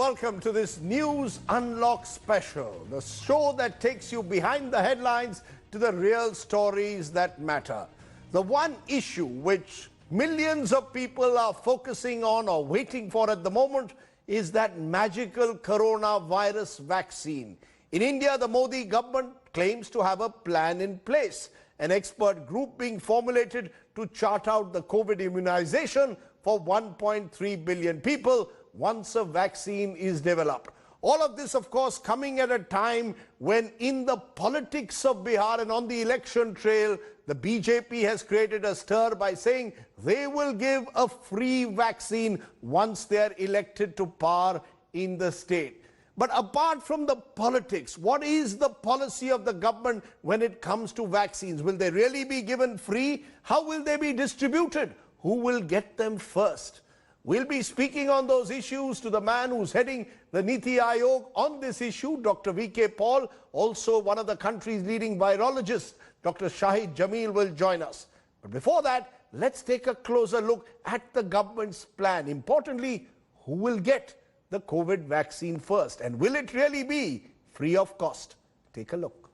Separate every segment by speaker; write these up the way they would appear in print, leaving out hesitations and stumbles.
Speaker 1: welcome to this News Unlock special, the show that takes you behind the headlines to the real stories that matter. The one issue which millions of people are focusing on or waiting for at the moment is that magical coronavirus vaccine. In India, the Modi government claims to have a plan in place, an expert group being formulated to chart out the COVID immunization for 1.3 billion people once a vaccine is developed. All of this, of course, coming at a time when in the politics of Bihar and on the election trail, the BJP has created a stir by saying they will give a free vaccine once they are elected to power in the state. But apart from the politics, what is the policy of the government when it comes to vaccines? Will they really be given free? How will they be distributed? Who will get them first? We'll be speaking on those issues to the man who's heading the Niti Aayog on this issue, Dr. V.K. Paul, also one of the country's leading virologists. Dr. Shahid Jamil will join us. But before that, let's take a closer look at the government's plan. Importantly, who will get the COVID vaccine first? And will it really be free of cost? Take a look.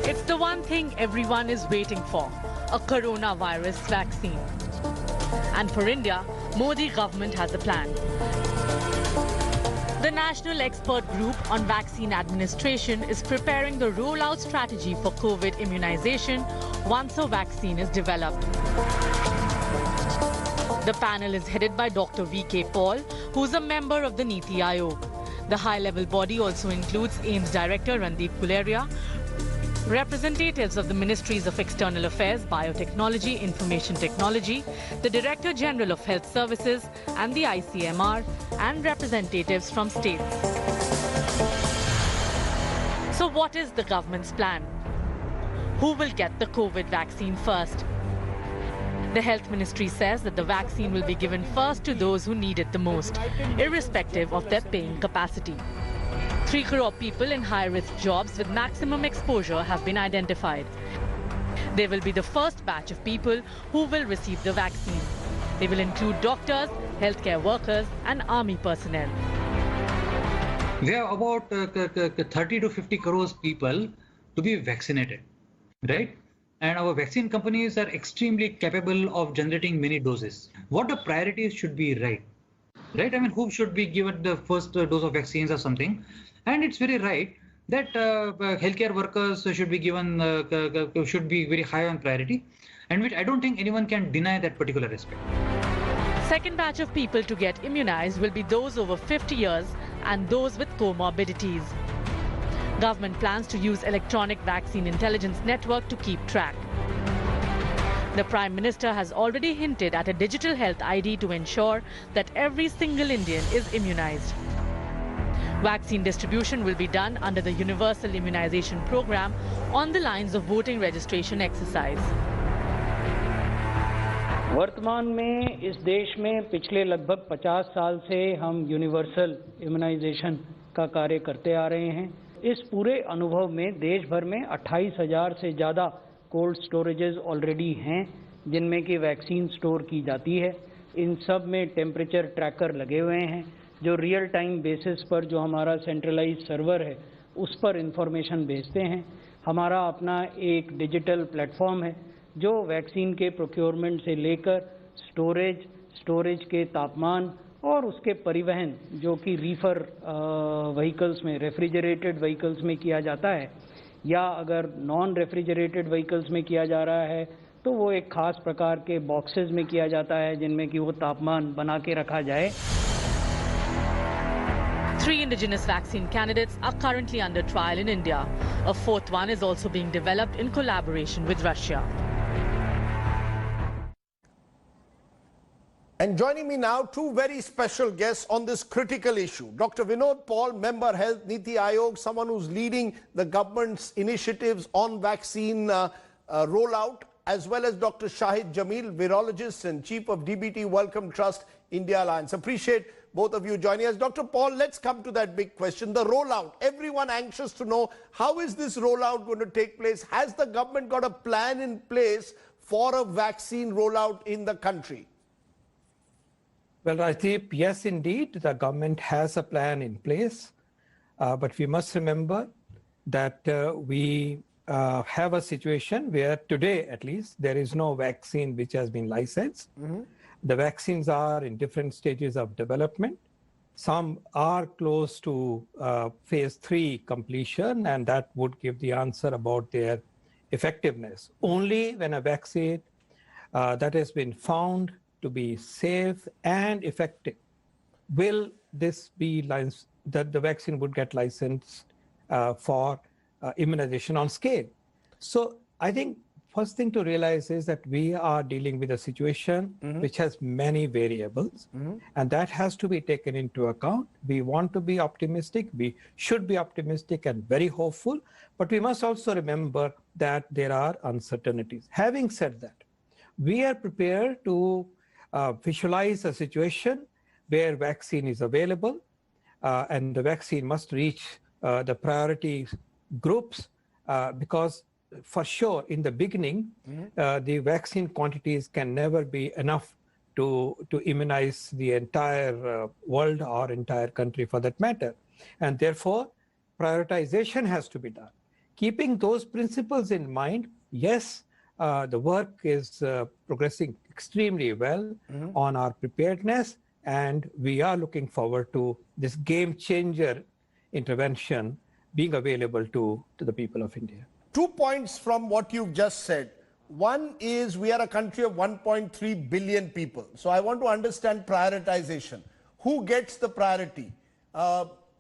Speaker 2: It's the one thing everyone is waiting for, a coronavirus vaccine. And for India, Modi government has a plan. The National Expert Group on Vaccine Administration is preparing the rollout strategy for COVID immunization once a vaccine is developed. The panel is headed by Dr. V.K. Paul, who's a member of the Niti Aayog. The high-level body also includes AIIMS Director Rajdeep Sardesai, representatives of the Ministries of External Affairs, Biotechnology, Information Technology, the Director General of Health Services and the ICMR, and representatives from states. So what is the government's plan? Who will get the COVID vaccine first? The Health Ministry says that the vaccine will be given first to those who need it the most, irrespective of their paying capacity. 3 crore people in high-risk jobs with maximum exposure have been identified. They will be the first batch of people who will receive the vaccine. They will include doctors, healthcare workers and army personnel.
Speaker 3: We have about 30 to 50 crores people to be vaccinated, right? And our vaccine companies are extremely capable of generating many doses. What the priorities should be, right? I mean, who should be given the first dose of vaccines or something? And it's very right that healthcare workers should be given, should be very high on priority, and which I don't think anyone can deny that particular aspect.
Speaker 2: Second batch of people to get immunized will be those over 50 years and those with comorbidities. Government plans to use electronic vaccine intelligence network to keep track. The Prime Minister has already hinted at a digital health ID to ensure that every single Indian is immunized. Vaccine distribution will be done under the Universal Immunization Program on the lines of voting registration exercise.
Speaker 4: वर्तमान में इस देश में पिछले लगभग 50 साल से हम यूनिवर्सल इम्यूनाइजेशन का कार्य करते आ रहे हैं। इस पूरे अनुभव में देश भर में 28,000 से ज़्यादा कोल्ड स्टोरेजेस ऑलरेडी हैं जिनमें कि वैक्सीन स्टोर की जाती है। इन सब में टेम्परेचर ट्रैकर लगे हुए हैं जो रियल टाइम बेसिस पर जो हमारा सेंट्रलाइज सर्वर है उस पर इंफॉर्मेशन भेजते हैं। हमारा अपना एक डिजिटल प्लेटफॉर्म है जो वैक्सीन के प्रोक्योरमेंट से लेकर स्टोरेज के तापमान और उसके परिवहन जो कि रीफर व्हीकल्स में रेफ्रिजरेटेड व्हीकल्स में किया जाता है या अगर नॉन रेफ्रिजरेटेड व्हीकल्स में किया जा रहा है तो वो एक खास प्रकार के बॉक्सेस में किया जाता है जिनमें कि वो तापमान बना के रखा जाए।
Speaker 2: 3 indigenous vaccine candidates are currently under trial in India. A 4th one is also being developed in collaboration with Russia.
Speaker 1: And joining me now, 2 very special guests on this critical issue. Dr. Vinod Paul, Member Health, Niti Aayog, someone who's leading the government's initiatives on vaccine rollout, as well as Dr. Shahid Jamil, virologist and Chief of DBT Wellcome Trust, India Alliance. Appreciate both of you joining us. Dr. Paul, let's come to that big question, the rollout. Everyone anxious to know, how is this rollout going to take place? Has the government got a plan in place for a vaccine rollout in the country?
Speaker 5: Well, Rajdeep, yes, indeed, the government has a plan in place, but we must remember that we have a situation where today, at least, there is no vaccine which has been licensed. The vaccines are in different stages of development. Some are close to phase 3 completion, and that would give the answer about their effectiveness. Only when a vaccine that has been found to be safe and effective will this be that the vaccine would get licensed for immunization on scale. So I think first thing to realize is that we are dealing with a situation which has many variables, and that has to be taken into account. We want to be optimistic. We should be optimistic and very hopeful, but we must also remember that there are uncertainties. Having said that, we are prepared to visualize a situation where vaccine is available, and the vaccine must reach the priority groups because for sure in the beginning, the vaccine quantities can never be enough to immunize the entire world or entire country for that matter. And therefore, prioritization has to be done. Keeping those principles in mind, yes, the work is progressing extremely well on our preparedness, and we are looking forward to this game changer intervention being available to the people of India.
Speaker 1: 2 points from what you've just said. One is we are a country of 1.3 billion people. So I want to understand prioritization. Who gets the priority?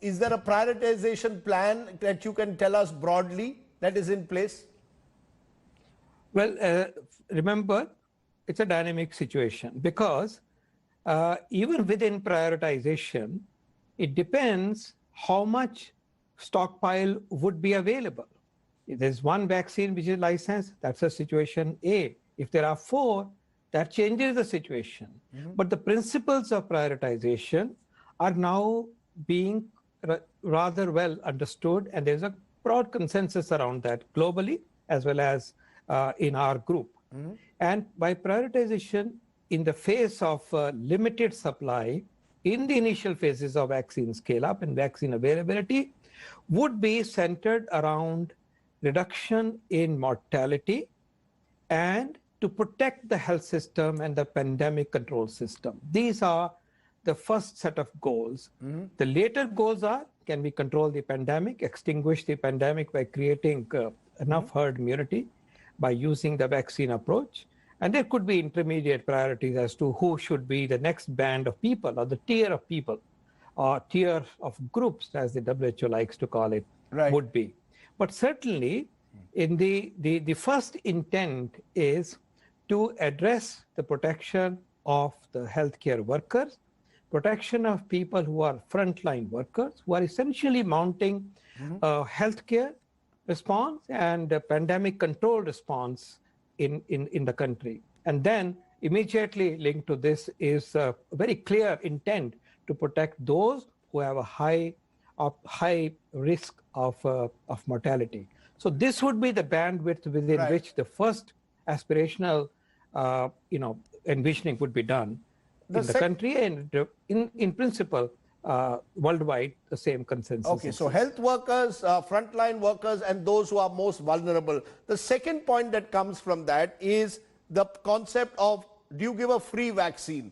Speaker 1: Is there a prioritization plan that you can tell us broadly that is in place?
Speaker 5: Well, remember, it's a dynamic situation because even within prioritization, it depends how much stockpile would be available. If there's one vaccine which is licensed, that's a situation A. If there are 4, that changes the situation. But the principles of prioritization are now being rather well understood, and there's a broad consensus around that globally as well as in our group. And by prioritization, in the face of limited supply, in the initial phases of vaccine scale-up and vaccine availability, would be centered around reduction in mortality and to protect the health system and the pandemic control system. These are the first set of goals. The later goals are, can we control the pandemic, extinguish the pandemic by creating enough herd immunity by using the vaccine approach? And there could be intermediate priorities as to who should be the next band of people or the tier of people or tier of groups, as the WHO likes to call it, would be. But certainly, in the first intent is to address the protection of the healthcare workers, protection of people who are frontline workers, who are essentially mounting healthcare response and pandemic control response in the country. And then immediately linked to this is a very clear intent to protect those who have a high risk of mortality. So this would be the bandwidth within which the first aspirational envisioning would be done in the country, and in principle worldwide the same consensus.
Speaker 1: Okay, so health workers, frontline workers, and those who are most vulnerable. The second point that comes from that is the concept of, do you give a free vaccine?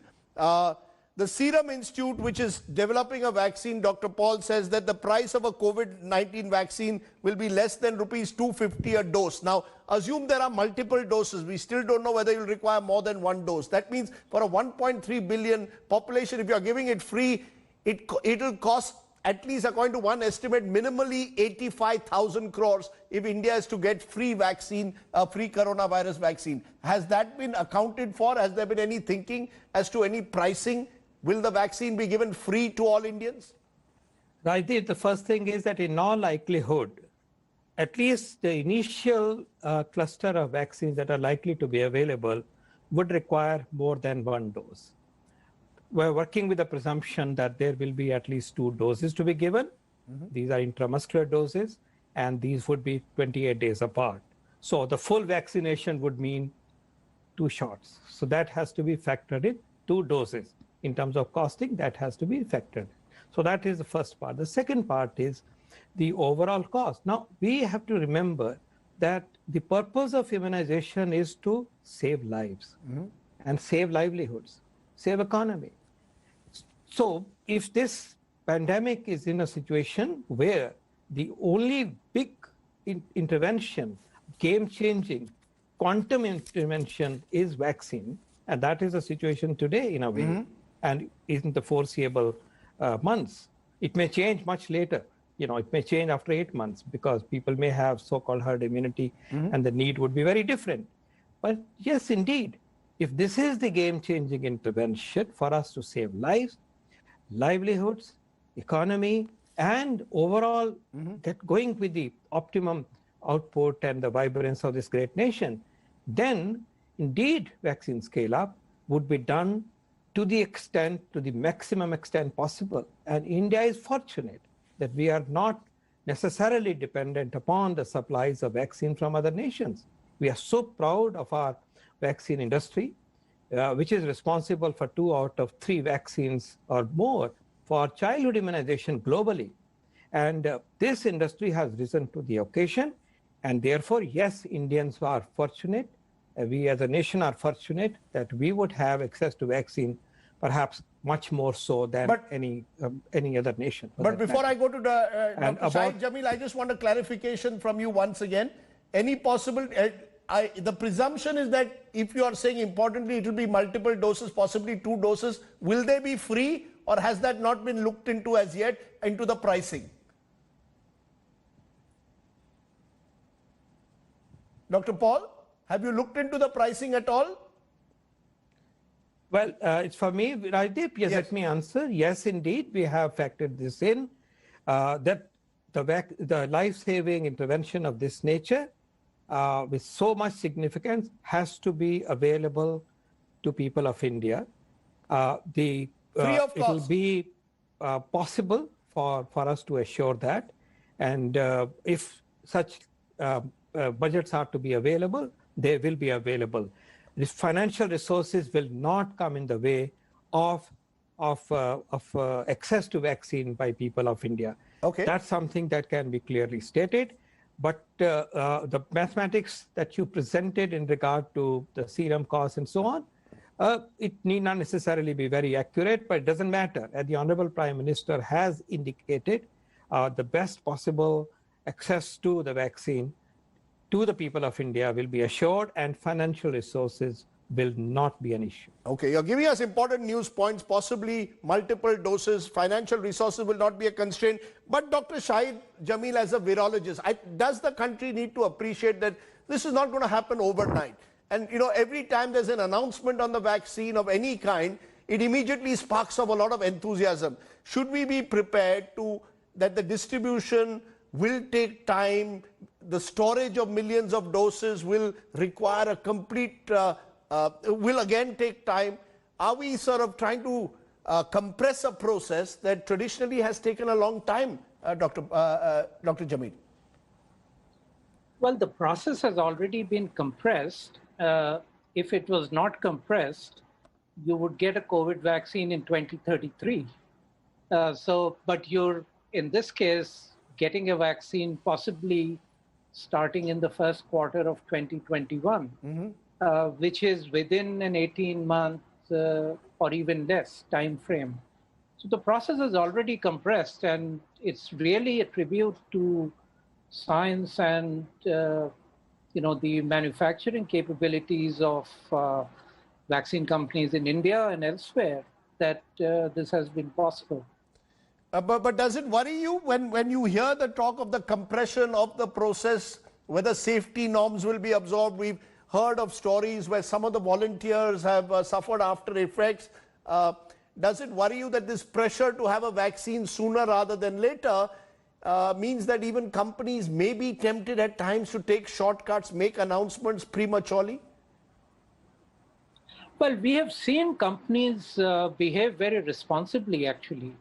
Speaker 1: The Serum Institute, which is developing a vaccine, Dr. Paul says that the price of a COVID-19 vaccine will be less than rupees 250 a dose. Now, assume there are multiple doses. We still don't know whether you'll require more than one dose. That means for a 1.3 billion population, if you're giving it free, it'll cost, at least according to one estimate, minimally 85,000 crores if India is to get free vaccine, free coronavirus vaccine. Has that been accounted for? Has there been any thinking as to any pricing? Will the vaccine be given free to all Indians?
Speaker 5: Rajdeep, the first thing is that in all likelihood, at least the initial cluster of vaccines that are likely to be available would require more than one dose. We're working with the presumption that there will be at least 2 doses to be given. These are intramuscular doses, and these would be 28 days apart. So the full vaccination would mean 2 shots. So that has to be factored in, 2 doses. in terms of costing, that has to be factored. So that is the first part. The second part is the overall cost. Now, we have to remember that the purpose of immunization is to save lives and save livelihoods, save economy. So if this pandemic is in a situation where the only big intervention, game-changing, quantum intervention is vaccine, and that is the situation today in a way, and in the foreseeable months. It may change much later. It may change after 8 months because people may have so-called herd immunity and the need would be very different. But yes, indeed, if this is the game-changing intervention for us to save lives, livelihoods, economy, and overall get going with the optimum output and the vibrance of this great nation, then indeed vaccine scale-up would be done to the maximum extent possible. And India is fortunate that we are not necessarily dependent upon the supplies of vaccine from other nations. We are so proud of our vaccine industry, which is responsible for 2 out of 3 vaccines or more for childhood immunization globally. And this industry has risen to the occasion. And therefore, yes, Indians are fortunate. We as a nation are fortunate that we would have access to vaccine, perhaps much more so than any other nation.
Speaker 1: But before I go to Dr. Shahid Jamil, I just want a clarification from you once again. Any possible, the presumption is that if you are saying importantly it will be multiple doses, possibly 2 doses, will they be free or has that not been looked into as yet into the pricing? Dr. Paul, have you looked into the pricing at all?
Speaker 5: Well, it's for me, Rajdeep. Yes, let me answer. Yes, indeed, we have factored this in, that the life-saving intervention of this nature with so much significance has to be available to people of India. Free of cost. It will be possible for us to assure that. And if such budgets are to be available, they will be available. The financial resources will not come in the way of access to vaccine by people of India.
Speaker 1: Okay.
Speaker 5: That's something that can be clearly stated. But the mathematics that you presented in regard to the serum costs and so on, it need not necessarily be very accurate, but it doesn't matter. As the Honorable Prime Minister has indicated, the best possible access to the vaccine to the people of India will be assured and financial resources will not be an issue.
Speaker 1: Okay, you're giving us important news points, possibly multiple doses, financial resources will not be a constraint. But Dr. Shahid Jamil, as a virologist, does the country need to appreciate that this is not going to happen overnight? And every time there's an announcement on the vaccine of any kind, it immediately sparks up a lot of enthusiasm. Should we be prepared that the distribution will take time, the storage of millions of doses will require a complete, will again take time? Are we sort of trying to compress a process that traditionally has taken a long time, Dr. Jamil?
Speaker 4: Well, the process has already been compressed. If it was not compressed, you would get a COVID vaccine in 2033. But you're, in this case, getting a vaccine possibly starting in the first quarter of 2021, which is within an 18-month or even less time frame. So the process is already compressed, and it's really a tribute to science and the manufacturing capabilities of vaccine companies in India and elsewhere that this has been possible.
Speaker 1: But does it worry you when you hear the talk of the compression of the process, whether safety norms will be absorbed? We've heard of stories where some of the volunteers have suffered after effects. Does it worry you that this pressure to have a vaccine sooner rather than later means that even companies may be tempted at times to take shortcuts, make announcements prematurely?
Speaker 4: Well, we have seen companies behave very responsibly, actually.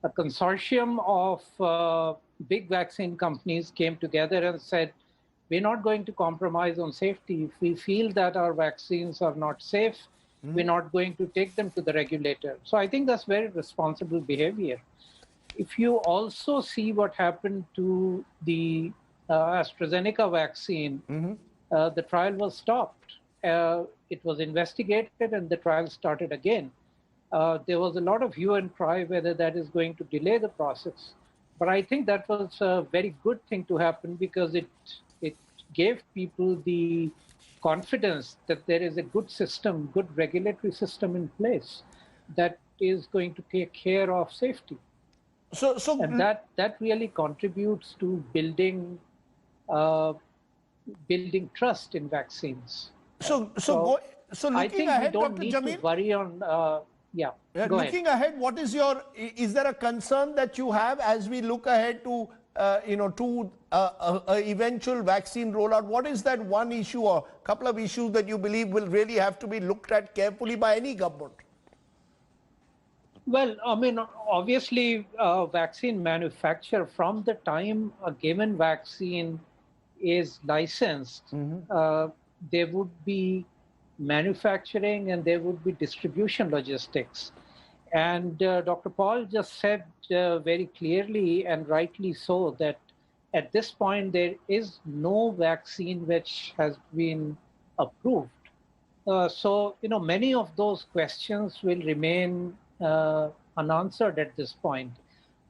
Speaker 4: A consortium of big vaccine companies came together and said, we're not going to compromise on safety. If we feel that our vaccines are not safe,
Speaker 6: we're not going to take them to the regulator. So I think that's very responsible behavior. If you also see what happened to the AstraZeneca vaccine, the trial was stopped. It was investigated and the trial started again. There was a lot of hue and cry whether that is going to delay the process. But I think that was a very good thing to happen because it gave people the confidence that there is a good system, good regulatory system in place that is going to take care of safety. And that really contributes to building trust in vaccines.
Speaker 1: So looking
Speaker 6: I think
Speaker 1: ahead,
Speaker 6: we don't
Speaker 1: Dr.
Speaker 6: need
Speaker 1: Jamil,
Speaker 6: to worry on.
Speaker 1: looking ahead, what is is there a concern that you have as we look ahead to eventual vaccine rollout? What is that one issue or couple of issues that you believe will really have to be looked at carefully by any government?
Speaker 6: Well, I mean, obviously, vaccine manufacture, from the time a given vaccine is licensed, there would be manufacturing and there would be distribution logistics. And Dr. Paul just said very clearly and rightly so that at this point there is no vaccine which has been approved. So, many of those questions will remain unanswered at this point.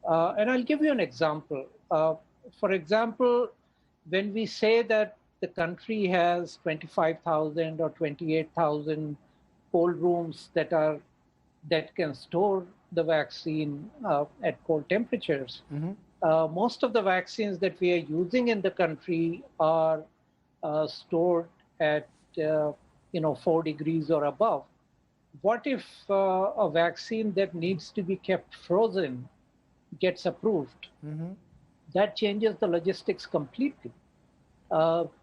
Speaker 6: And I'll give you an example. For example, when we say that the country has 25,000 or 28,000 cold rooms that can store the vaccine at cold temperatures, most of the vaccines that we are using in the country are stored at 4 degrees or above. What if a vaccine that needs to be kept frozen gets approved? That changes the logistics completely.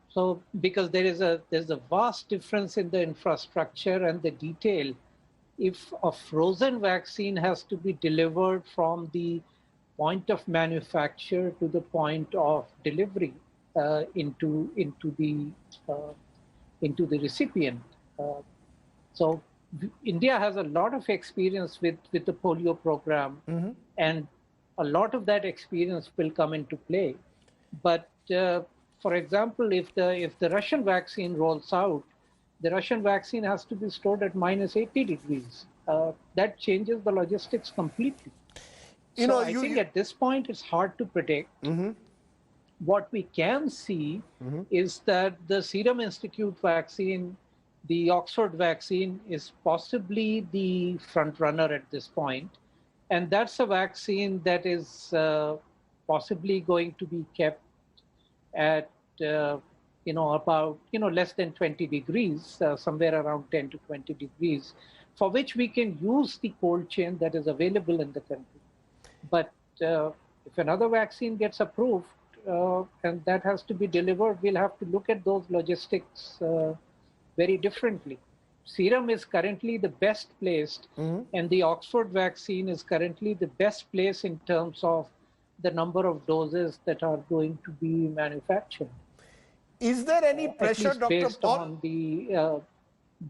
Speaker 6: So because there's a vast difference in the infrastructure and the detail. If a frozen vaccine has to be delivered from the point of manufacture to the point of delivery into the recipient. So India has a lot of experience with the polio program, and a lot of that experience will come into play. But for example, if the Russian vaccine rolls out, the Russian vaccine has to be stored at -80 degrees. That changes the logistics completely. I think at this point it's hard to predict. What we can see is that the Serum Institute vaccine, the Oxford vaccine, is possibly the front runner at this point. And that's a vaccine that is possibly going to be kept at about less than 20 degrees, somewhere around 10 to 20 degrees, for which we can use the cold chain that is available in the country. But if another vaccine gets approved and that has to be delivered, we'll have to look at those logistics very differently. Serum is currently the best placed, and the Oxford vaccine is currently the best place in terms of the number of doses that are going to be manufactured.
Speaker 1: Is there any pressure, Dr. Paul?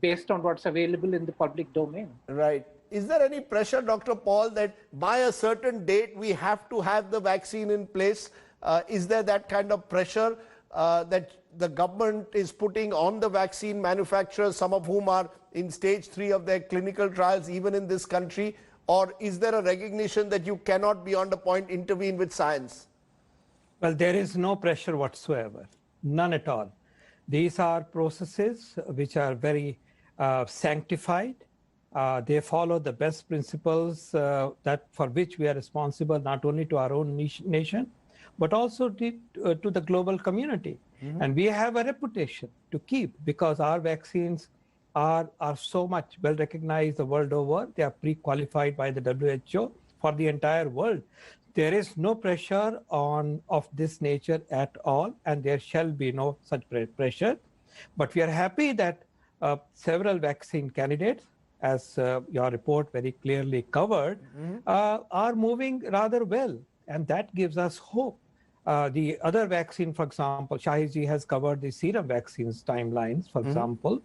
Speaker 6: Based on what's available in the public domain.
Speaker 1: Right. Is there any pressure, Dr. Paul, that by a certain date we have to have the vaccine in place? Is there that kind of pressure that the government is putting on the vaccine manufacturers, some of whom are in stage 3 of their clinical trials, even in this country? Or is there a recognition that you cannot beyond a point intervene with science?
Speaker 5: Well, there is no pressure whatsoever, none at all. These are processes which are very sanctified. They follow the best principles that for which we are responsible not only to our own nation, but also to the global community. And we have a reputation to keep because our vaccines are so much well recognized the world over. They are pre-qualified by the WHO for the entire world. There is no pressure of this nature at all, and there shall be no such pressure. But we are happy that several vaccine candidates, as your report very clearly covered, are moving rather well, and that gives us hope. The other vaccine, for example, Shahiji has covered the serum vaccines timelines, for example.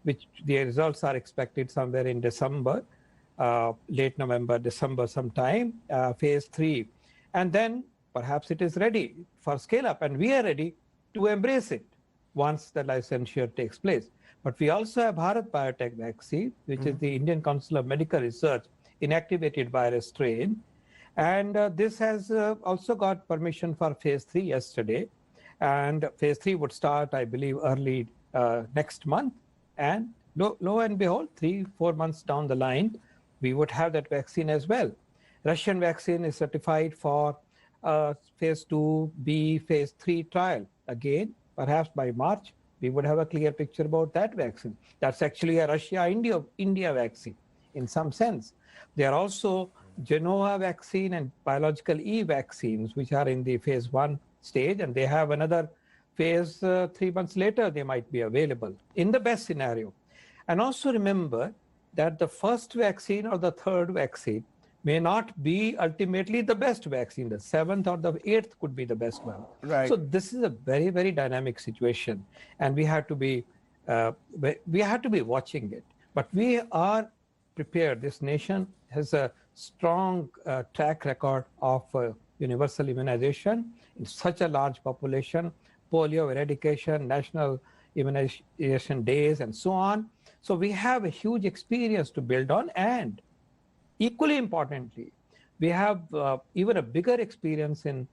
Speaker 5: which the results are expected somewhere in December, late November, December sometime, phase 3. And then perhaps it is ready for scale up, and we are ready to embrace it once the licensure takes place. But we also have Bharat Biotech vaccine, which is the Indian Council of Medical Research inactivated virus strain. And this has also got permission for phase 3 yesterday. And phase 3 would start, I believe, early next month. And lo and behold, 3-4 months down the line, we would have that vaccine as well. Russian vaccine is certified for phase 2B, phase 3 trial. Again, perhaps by March, we would have a clear picture about that vaccine. That's actually a Russia-India vaccine in some sense. There are also Genoa vaccine and biological E vaccines, which are in the phase 1 stage, and they have another phase 3 months later, they might be available in the best scenario. And also remember that the first vaccine or the third vaccine may not be ultimately the best vaccine. The 7th or the 8th could be the best one.
Speaker 1: Right.
Speaker 5: So this is a very, very dynamic situation, and we have to be watching it. But we are prepared. This nation has a strong track record of universal immunization in such a large population, polio eradication, national immunization days, and so on. So we have a huge experience to build on, and equally importantly, we have even a bigger experience in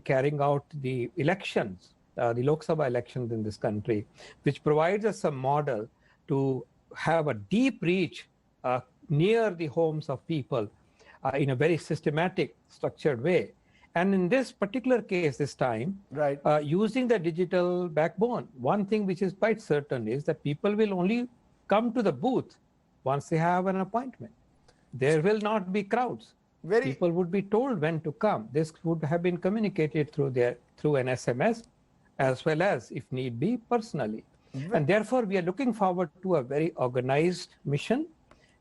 Speaker 5: carrying out the elections, the Lok Sabha elections in this country, which provides us a model to have a deep reach near the homes of people in a very systematic, structured way. And in this particular case this time,
Speaker 1: Right.
Speaker 5: Using the digital backbone, one thing which is quite certain is that people will only come to the booth once they have an appointment. There will not be crowds. People would be told when to come. This would have been communicated through an SMS, as well as, if need be, personally. And therefore, we are looking forward to a very organized mission,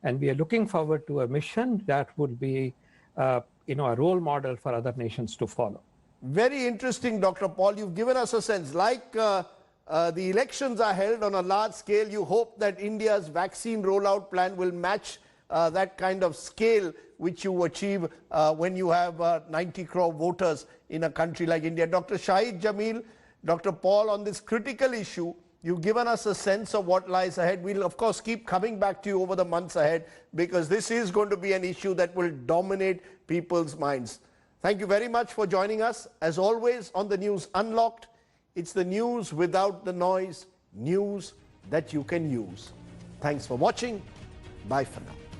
Speaker 5: and we are looking forward to a mission that would be a role model for other nations to follow.
Speaker 1: Very interesting, Dr. Paul. You've given us a sense. Like the elections are held on a large scale, you hope that India's vaccine rollout plan will match that kind of scale which you achieve when you have 90 crore voters in a country like India. Dr. Shahid Jamil, Dr. Paul, on this critical issue, you've given us a sense of what lies ahead. We'll, of course, keep coming back to you over the months ahead, because this is going to be an issue that will dominate people's minds. Thank you very much for joining us. As always, on the News Unlocked, it's the news without the noise, news that you can use. Thanks for watching. Bye for now.